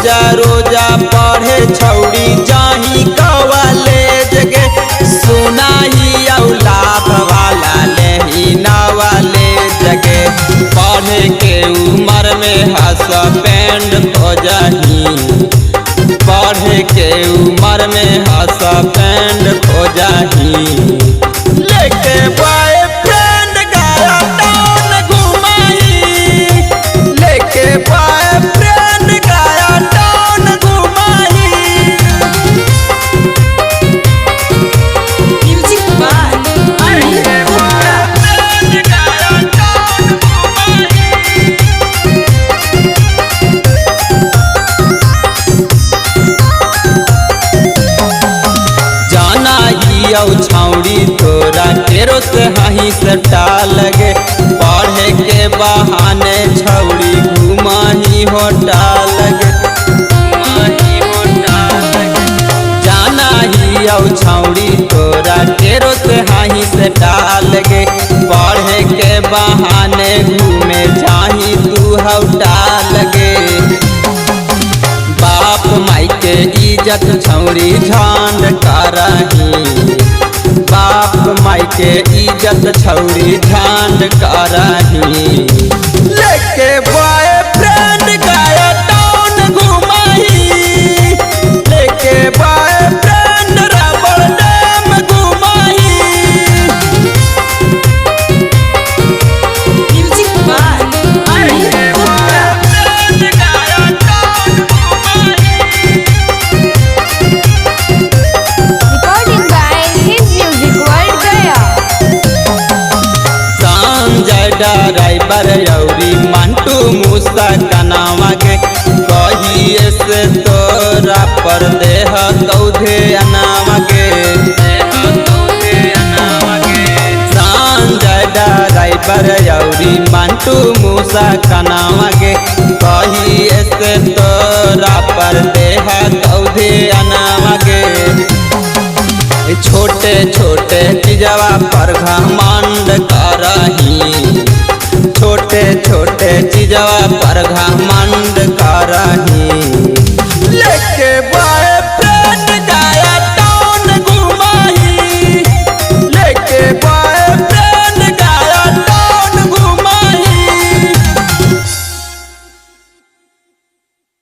रोजा रोजा पढ़े छौड़ी जाही कॉलेज गे सुनाही औलाद वाला लेही नवाले जगे पढ़े के उम्र में हसबैंड खोजही पढ़े के उम्र में हसबैंड खोजही लेके बॉयफ्रेंड गया टाउन घुमाही लेके बॉयफ्रेंड गया टाउन घुमाही। Music by Anil Gupta. जाना ही औ छौड़ी तोरा केरो से हही सटा लगे पढ़े के बहाने छौड़ी घुमाही होटा लगे जाना ही औ छौड़ी तोरा केरो से हही सटा लगे पढ़े के बहाने घूमे जाही तू हौटा लगे बाप माई के इज्जत छौड़ी झांड करही बाप माई के इज्जत छौड़ी झांड करही लेके बॉयफ्रेंड गया टाउन घुमाही लेके बॉयफ्रेंड रबड़ डैम घुमाही। Music by Anil Gupta. Recording by His Music World Gaya. Sanjay driver यौरी मंटू मूसा कनावा के कहिए से तोरा पर देह कौधे अनावा के संजय ड्राइवर यौरी मंटू मूसा कनावा के कहिए से तोरा पर देह कौधे अनावा के छोटे छोटे चीजवा पर घमंड करही छोटे छोटे चीजवा पर घमंड करही।